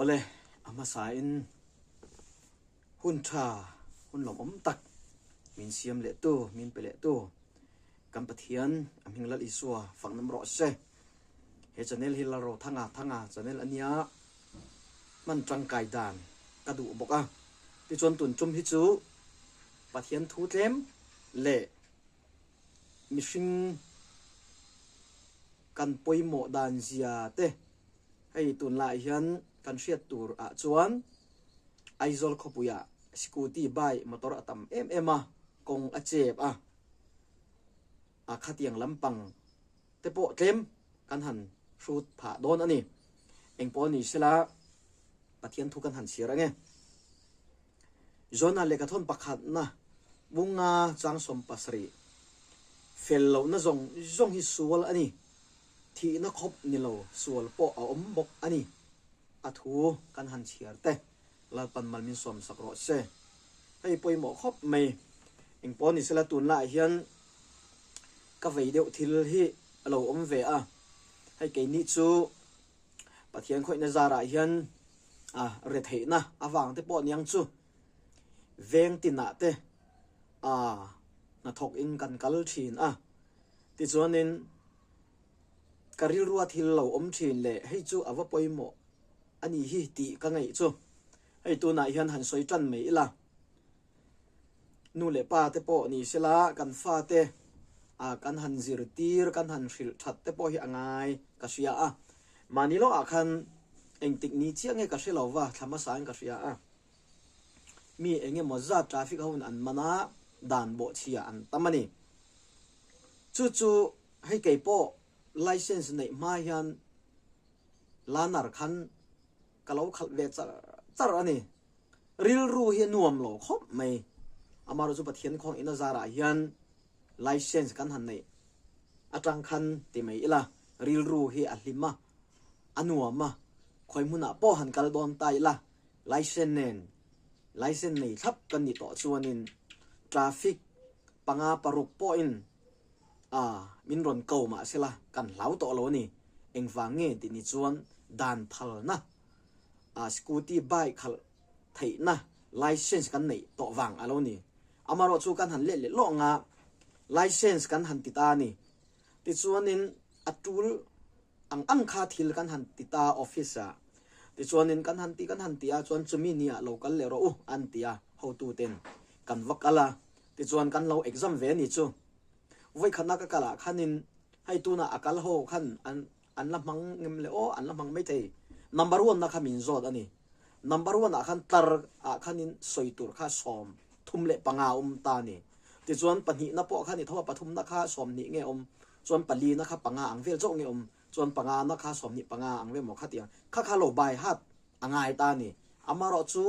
ole ama sa in hun tha hun lom tak min siam le tu min pele tu kam pathian amhing lal iswa phang nam ro se he channel hilaro thanga channel ania man tang kai dan ka du boka ti chon tun chum hi chu pathian thu tlem le mishing kan poimo dan zia te hei tun lai hian kan hriat tur a chuan aizol khopuya scooty bike motor atam em a kong a chep a khatiang lampang te po tlem kan han hrut pha don ani engpo ni sela pathian thu kan han sira nge zona le ka thon pakhat na bunga chang som pasri fello na zong hi sual ani thi na khop ni lo sual po a om bok ani a thu kan han chiar te lal pan mal min som sakro se hei poimo khop mai engpo ni sela tun la hian ka vei deuh thil hi alo om ve a hei ke ni chu pathian khoi na zara hian re thei na awang te po niang chu veng tina te na thok in kan kal thin ti chuanin karil ruwa thil lo om thin le hei chu awa poimo ani hi ti ka ngai chu hei tu na hian han soi tran mai ila nu le pa te po ni sela kan fa te kan han zir tir kan han hril that te po hi angai ka sia manilo khan eng tik ni chiang e ka hrilo wa thama sang ka sia mi enge moza traffic haun an mana dan bo chia an tamani chu hei ke po license nei ma hian lanar khan kalau khal ve char ani ril ru hi nuam lo khop mai amaro chu pathian khong ina zara hian license kan han nei atang khan ti mai ila ril ru hi ahlima anuama khoi muna po han kal don tai la license nei thap kan ni to chuanin traffic panga paruk po in min ron ko ma sela kan lau to lo ni engwange ti ni chuan dan thal na scooty bike khal thei na license kan nei to wang alo ni amaro chu kan han le lo nga license kan han ti ta ni ti chuanin atul ang kha thil kan han ti ta officer ti chuanin kan han ti a chuan chumi nia local le ro an ti a ho tu ten kan wakala ti chuan kan lo exam ve ni chu voi khana ka kala khanin hai tu na akal ho khan an lamang ngem le an lamang mai thei number 1 na khamin zot ani number 1 khan tar khanin soitur kha som thum le panga ta ni ti chuan pani na po khani thowa pathum na kha som ni nge chuan pali na kha panga ang vel zo nge chuan panga na kha som ni panga ang ve mo khatia kha lo bai hat angai ta ni amaro chu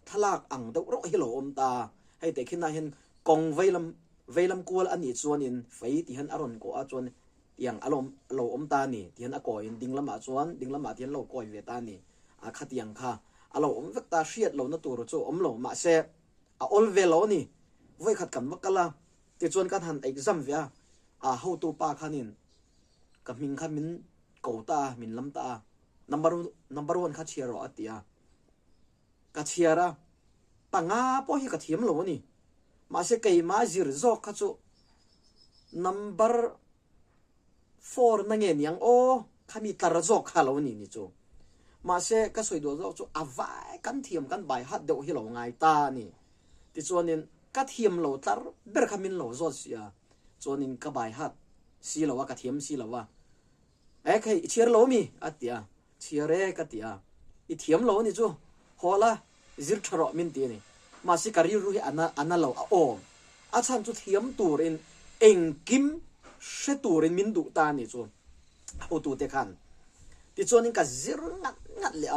thalak ang do ro hi lo ta hei te khina hen kong veilam kual ani chuan in fei ti han aron ko a chuan yang alom lo ta ni ti han a ko in dinglama tian lo koi ve ta ni a khatiang kha alo vek ta hriat lo na tur chu lo ma se a ol ve lo ni voi khat kan makala ti chuan kan han exam ve how to pa khanin kaming khamin ko ta min lam ta number 1 kha chiaro atia ka chiara panga po hi ka thiam lo ni ma se kai ma zir zo kha chu number 4 na nge niang khami tar zo kha lo ni chu ma se ka soi do zo chu awai kan thiam kan bai hat deuh hi lo ngai ta ni ti chuanin ka thiam lo tar ber khamin lo zo sia chuanin ka bai hat si lo wa ka thiam si lo wa kai chiar lo mi atia chiare ka tia I thiam lo ni chu hola zir tharo min ti ni ma si kari ru hi ana lo a chan chu thiam turin engkim she turin min du ta ni chu ho tu te khan ti chuanin ka zir ngat le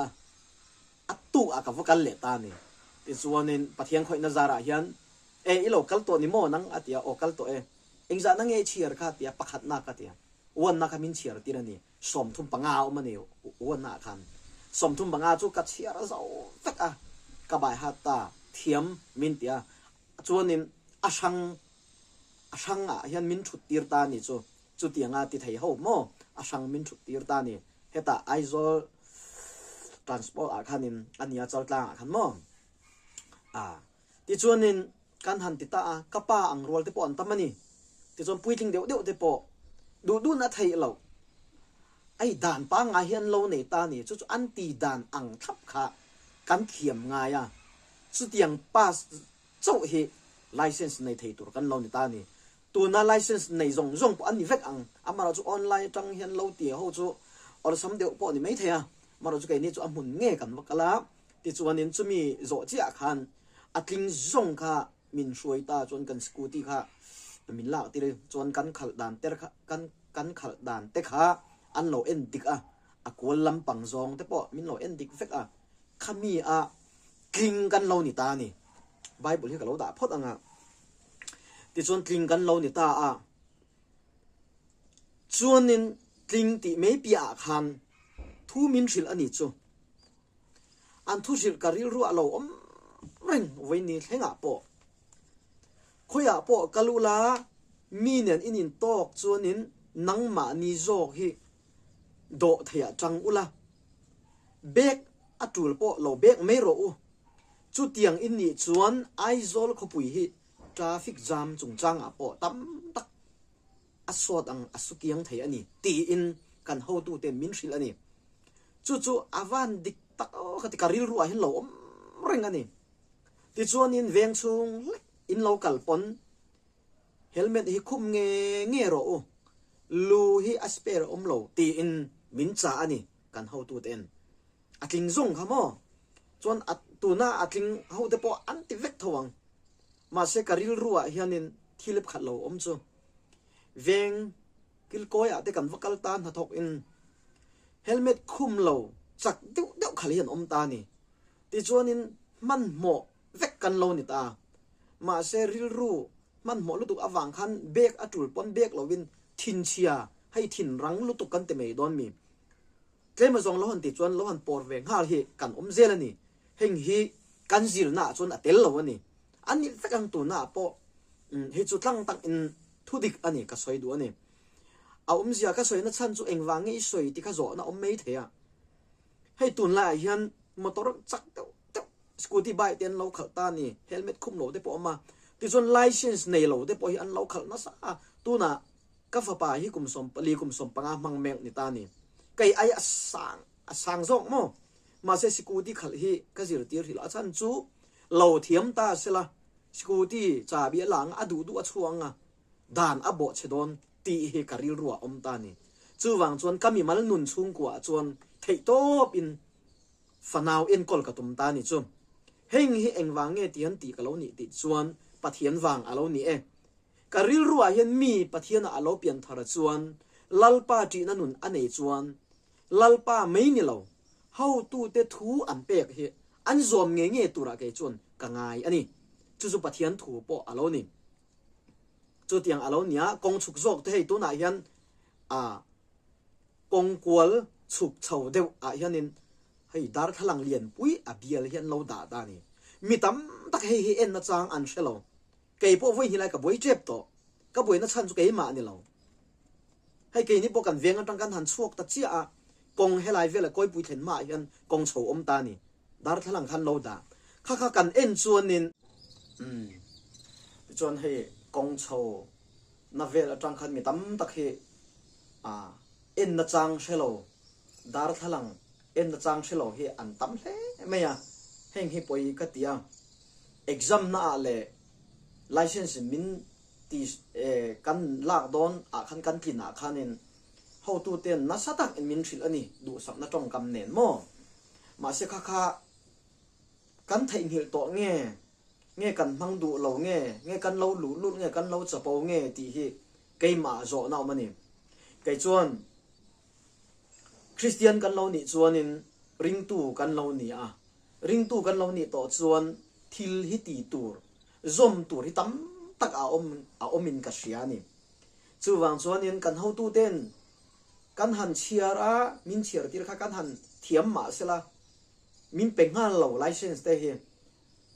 atu ka vokal le ta ni ti chuanin pathian khoi na zara hian ilo kal to ni mo nang atia kal to engza nang chiar kha tia pakhat na ka tia wan na khamin chiar tirani som thum panga mani wan na khan som thum panga chu ka chiar zo tak ka bai hata thiam min tia chuanin asang hian min thut tir ta ni chu tianga ti thei ho mo asang min thut tir ta ni heta aizol transport a khanin ania chal tlang a khan mo ti chuanin kan han ti ta a kapa ang rol te po an tamani ti chuan puitling deuh deuh te po du na thei lo ai dan pa nga hian lo nei ta ni chu an ti dan ang thap kha kan khiam nga ya chu tiang pass chau hi license nei thei tur kan lo ni ta ni tu na license nei zong zong po an ni vek ang amara chu online tang hian lo ti ho chu or sam deuh po ni mai thea maro chu kai ni chu amun nge kan wakala ti chuanin chumi zo chia khan atling zong kha min shuai ta chuan kan scooty kha min lak ti re chuan kan khal dan ter kha kan khal dan te kha an lo en dik a kol lampang zong te po min lo en dik vek khami kling kan lo ni ta ni bible hi ka lo da phot anga ti chuan kling kan lo ni ta chuanin kling ti me pia khan thu min thil ani chu an thu sil karil ru alo om reng weini thenga po khoya po kalula minen inin tok chuanin nangma ni zok hi do thea chang ula bek atul po lo bek me ro u chu tiang in ni chuan aizol khopui hi traffic jam chung chang a po tam tak asot ang asukiang thei ani ti in kan ho tu ten min thil ani chu avan dik tak khati karil ru a hin lo om reng ani ti chuan in veng chung in local pon helmet hi khum nge ro u lu hi asper om lo ti in min cha ani kan ho tu ten atling zong khamo chuan atuna atling ho te po anti vek thawang ma se karil ru a hianin thilep khat lo om chu veng kil koya te kan vakal tan ha thok in helmet khum lo chak deuh khalian om ta ni ti chuanin man mo vek kan lo ni ta ma se ril ru man mo lutuk awang khan bek atul pon bek lovin thin chia hay thin rang lutuk kan te mei don mi tlema zong lo han ti chuan lo han por veng hal hi kan om zel ani heng hi kan zir na chuan atel lo ani ani vek ang tu na po hi chu tlang tak in thudik ani ka soi du ani a zia ka soi na chan chu engwang nge soi ti kha zo na om mei thea hei tun la hian motor chak teu scooty bike ten lo khal ta ni helmet khum lo te po ma ti chon license nei lo te po hi an lo khal na sa tu na ka fa pa hi kum som pali kum som panga mang mek ni ta ni kai ai asang zok mo ma se scooty khal hi ka zir tir hil a chan chu lo thiam ta sela scooty cha bi lang adu du a chuanga dan abo chedon ti he karil ruwa om ta ni chu wang chuan kami mal nun chung kwa chuan thei top in fanau in kolkatum ta ni chu heng hi engwang nge tian ti kalo ni ti chuan pathian wang alo ni karil ruwa hian mi pathian alo pian thara chuan lalpa ti na nun anei chuan lalpa mai ni lo how tu te thu an pek hi an zom nge tura ke chuan kangai ani chu pathian thu po alo ni chu tiang alo nia kong chuk zok te hei tu na hian kong kwal chuk chho deu hianin hei dar thalang lian pui bial hian lo da da ni mi tam tak hei en na chang an shelo kei po voi hi lai ka boi chep to ka boi na chan chu kei ma ni lo hei kei ni po kan veng atang kan han chuak ta chia kong helai vela koi pui thlen ma hian kong chho om ta ni dar thalang khan lo da kha kan en chuanin chuan hei kong chho na vela atang khan mi tam tak he en na chang shelo dar thalang en na chang shelo he an tam hle meya heng hi poi ka tia exam na le license min ti kan lak don khan kan tlin khanin how to ten na satak in min thil ani du sak na tong kam nen mo ma se kha kan thai hil to nge kan mang du lo nge kan lo lu nge kan lo chapo nge ti hi kai ma zo na mani kai chuan Christian kan lo ni chuanin ring tu kan lo ni ring tu kan lo ni to chuan thil hi ti tur zom tur hi tam tak a omin ka hriani chu wang chuanin kan ho tu ten kan han chiar min chiar tir kha kan han thiam ma sela min pengal lo license te hi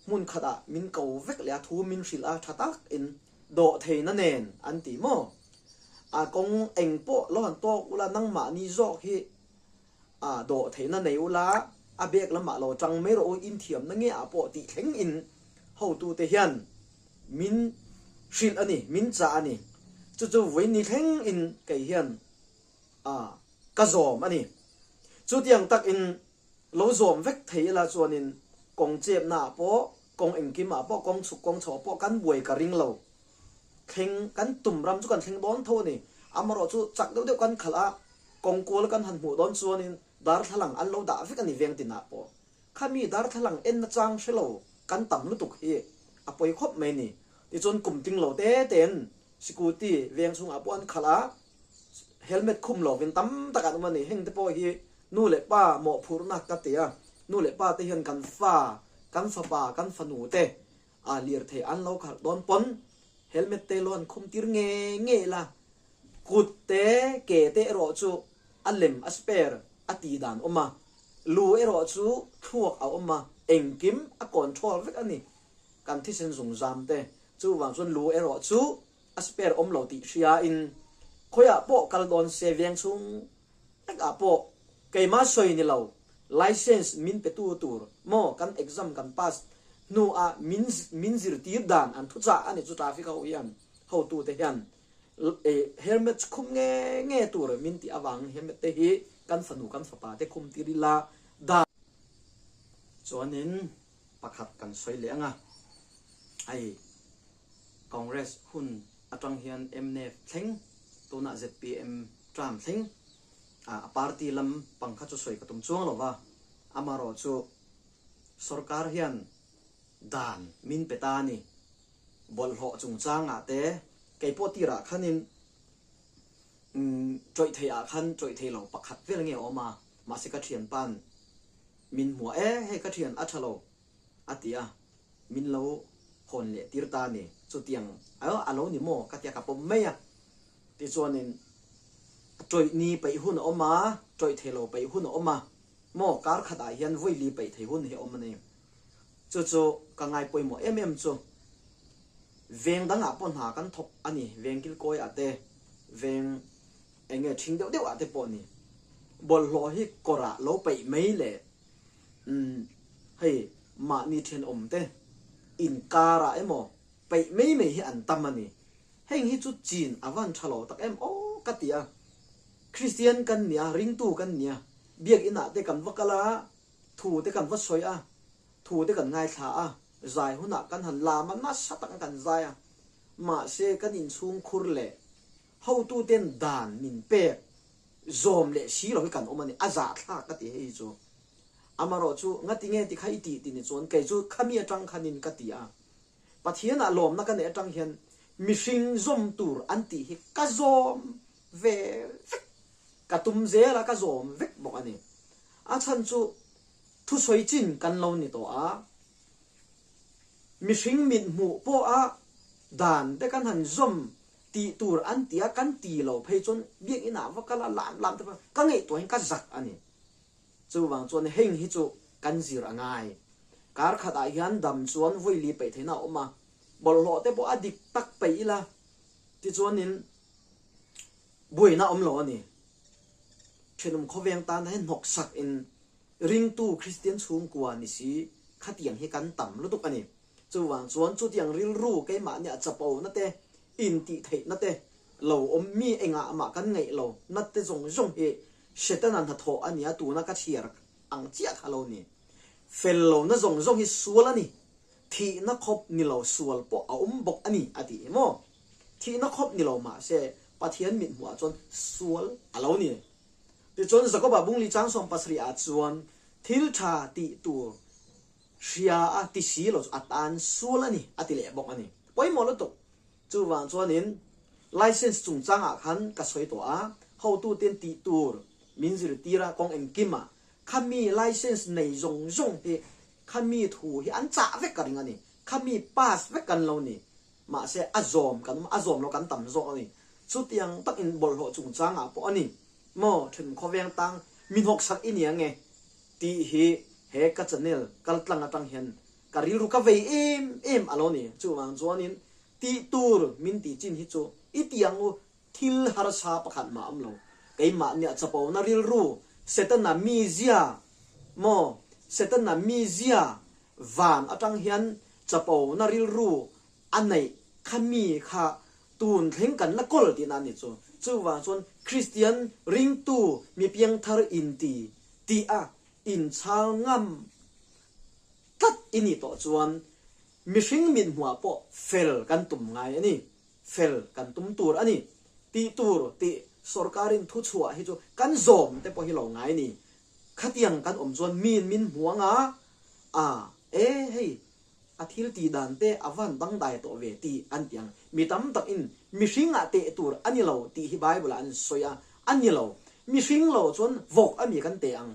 mun khada min ko vek le thu min hril thatak in do theina nen anti mo kong eng po lo han to ula nang ma ni zo hi do theina nei ula abek lama lo chang me ro in thiam na nge apo ti thleng in ho tu te hian min shil ani min cha ani chu voi ni thleng in kai hian ka zom ani chu tiang tak in lo zom vek thei la chuanin kong chep na po kong engkim a po kong chuk kong chaw po kan buai ka ring lo thleng kan tum ram chu kan thleng don tho ni amaro chu chak deuh deuh kan khala kong kol kan han mu don chuanin dar thalang an lo da vek ani veng tin na po khami dar thalang en na chang shelo kan tam lu tuk hi apoi khop mai ni ti chon kum ting lo te ten security veng chung a pon khala helmet khum lo vin tam takan mani heng te po hi nu le pa mo phur na ka te a nu le pa te hian kan fa pa kan fa nu te a lir the an lo khal don pon helmet te lon khum tir nge la kut te ke te ro chu alem asper ati dan oma lu ero chu thuak a oma engkim a control vek ani kan thi sen zung zam te chu wang chun lu ero chu asper om lo ti ria in khoya po kal don se veng chung tak a po keima soi ni lo license min pe tu tur mo kan exam kan pass nu a min zir tir dan an thu cha ani chu traffic ho yan ho tu te hian helmet khum nge tur min ti awang helmet te hi kan fanu kan fapa te khum tirila da chuanin pakhat kan soi le anga ai congress hun atang hian mnf thleng tuna zpm tram thleng party lam pangkha chu soi katum chuang lova amaro chu sarkar hian dan min petani bol ho chung changa te keipo tira khanin troi thei a khan troi thei lo pakhat vel nge oma ma se ka thian pan min hua he ka thian athalo atia min lo hon le tirta ni chu tiang alo ni mo ka tia ka pom me ya ti chuanin troi ni pai hun oma troi thei lo pai hun oma mo kar khada hian voi li pai thei hun he oma ni chu ka ngai poi mo chu veng danga pon ha kan thop ani veng kil koi ate veng enge thing deuh deuh ate pon ni bol lo hi kora lo pai mai le hei ma ni then om te in kara emo pai mai mai hi an tamani heng hi chu chin awan thalo tak em o katia christian kan nia ring tu kan nia biak ina te kan wakala thu te kan wa soi a thu te kan ngai tha a zai huna kan han la man na satak kan zai a ma se kan in chung khur le how tu ten dan min pe zom le si lo kan omani aza tha ka ti hei chu amaro chu ngati nge ti khai ti ni chon kai chu khamia tang khanin ka ti a pathian a lom na kan e tang hian mishing zom tur anti hi ka zom ve ka tum ze la ka zom vek bok ani a chan chu thu soi chin kan lo ni to a mishing min mu po a dan te kan han zom ti tur an tia kan ti lo phei chon biak ina wa kala lam te ka ngei to hin ka zak ani chu wang chon heng hi chu kan zir angai kar khata hian dam chuan voi li pe theina oma bol lo te po adik tak pe ila ti chuanin buina om lo ani thenum khoveng tan hen nok sak in ring tu christian chung kwa ni si khatiang hi kan tam lu tuk ani chu wang chuan chu tiang ril ru ke ma nya chapo na te in ti thei na te lo om mi enga ma kan ngei lo na te zong he shetanan ha tho ania tu na ka chiar ang chia thalo ni fello na zong hi sual ani thi na khop ni lo sual po a bok ani ati mo thi na khop ni lo ma se pathian min hua chon sual alo ni ti chon zakoba bungli chang som pasri a chuan thil tha ti tu ria a ti si lo atan sual ani ati le bok ani poi mo lo to chu wang chuanin license chung changa khan ka soi to a how tu ten ti tur min zir tira kong em kima khami license nei zong he khami thu hi an cha ve ka ring ani khami pass ve kan lo ni ma se azom lo kan tam zo ani chu tiang tak in bol ho chung changa po ani mo thun khoveng tang min hok sak in yang nge ti hi he ka channel kal tlang atang hian karil ru ka ve em aloni chu wang chuanin ti tur min ti chin hi chu itiang u thil har sa pakhat ma am lo kai ma nya chapo na ril ru setana mi zia mo setan na mi zia van atang hian chapo na ril ru anei khami kha tun thleng kan la kol tin ani chu wa chon Christian ring tu mi piang thar in ti a in chal ngam tat ini to chuan mi hring min hua po fel kan tum ngai ani fel kan tum tur ani ti tur ti sorkarin thu chua hi chu kan zom te po hi lo ngai ni khatiang kan om chuan min huanga hei athil ti dan te awan bang dai to ve ti an tiang mi tam tak in mi hringa te tur ani lo ti hi bible an soya ani lo mi hring lo chon vok ami kan te ang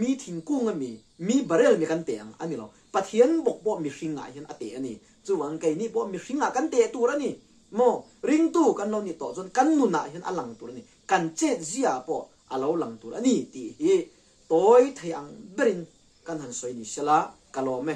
mi thingkung ami mi barel mi kan te ang ani lo pathian bok bo mi hringa hian ate ani chuwang kai ni bo mi hringa kan te tur ani mo ring tu kan lo ni to chon kan nu na hian alang tur ni kan che zia po alo lang tur ani ti hi toy thai ang berin kan han soi ni sela kalome